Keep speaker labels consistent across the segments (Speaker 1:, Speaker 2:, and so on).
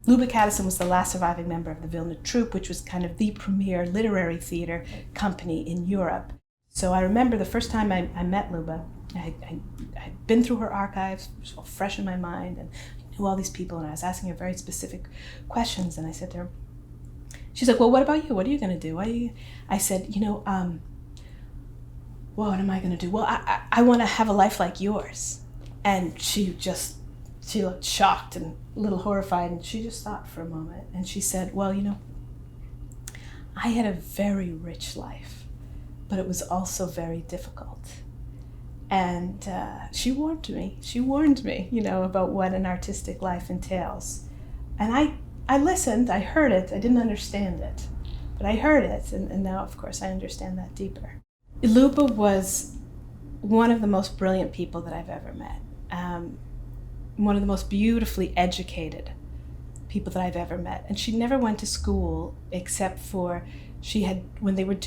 Speaker 1: Luba Kadison was the last surviving member of the Vilna Troupe, which was kind of the premier literary theater company in Europe. So I remember the first time I met Luba, I'd been through her archives, it was all fresh in my mind, and I knew all these people, and I was asking her very specific questions, and I said to her, she's like, well, what about you? What are you going to do? I said, well, what am I going to do? Well, I want to have a life like yours. And she looked shocked and a little horrified, and she just thought for a moment, and she said, well, I had a very rich life, but it was also very difficult. And she warned me, about what an artistic life entails. And I listened, I heard it, I didn't understand it, but I heard it, and now, of course, I understand that deeper. Luba was one of the most brilliant people that I've ever met. One of the most beautifully educated people that I've ever met. And she never went to school except for when they were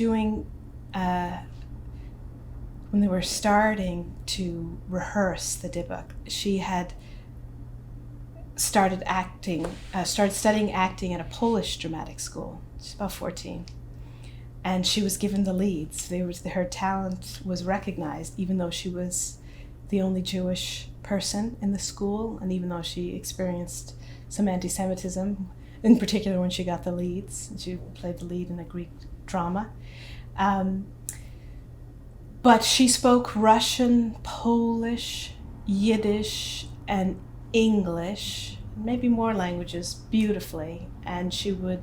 Speaker 1: starting to rehearse the Dybbuk, she had started studying acting at a Polish dramatic school. She's about 14. And she was given the leads. Her talent was recognized, even though she was the only Jewish person in the school, and even though she experienced some anti-Semitism, in particular when she got the leads. She played the lead in a Greek drama. But she spoke Russian, Polish, Yiddish, and English, maybe more languages, beautifully, and she would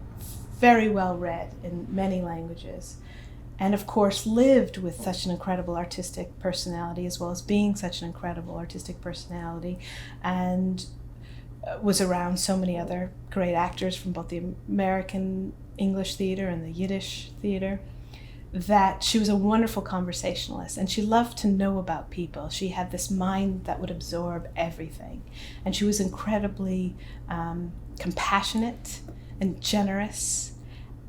Speaker 1: very well read in many languages, and of course lived with such an incredible artistic personality, as well as being such an incredible artistic personality, and was around so many other great actors from both the American English theater and the Yiddish theater, that she was a wonderful conversationalist, and she loved to know about people. She had this mind that would absorb everything, and she was incredibly compassionate and generous,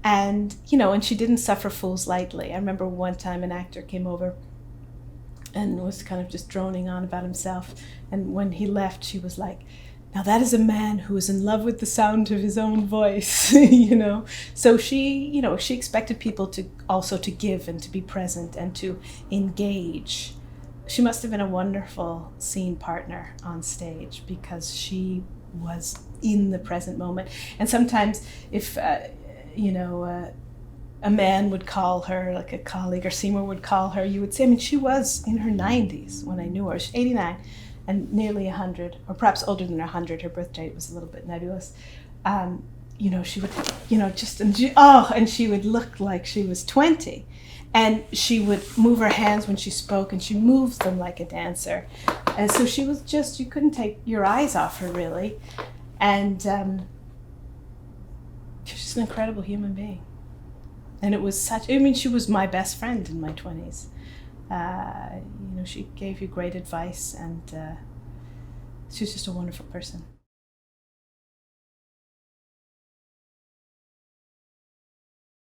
Speaker 1: and she didn't suffer fools lightly. I remember one time an actor came over and was kind of just droning on about himself, and when he left, she was like, now that is a man who is in love with the sound of his own voice, So she expected people to give and to be present and to engage. She must have been a wonderful scene partner on stage, because she was in the present moment. And sometimes if, a man would call her, like a colleague or Seymour would call her, you would say, she was in her 90s when I knew her. She's 89 and nearly 100, or perhaps older than 100. Her birth date was a little bit nebulous. She would, and she would look like she was 20. And she would move her hands when she spoke, and she moves them like a dancer. And so she was you couldn't take your eyes off her, really. And she was just an incredible human being. And it was she was my best friend in my 20s. She gave you great advice, and she was just a wonderful person.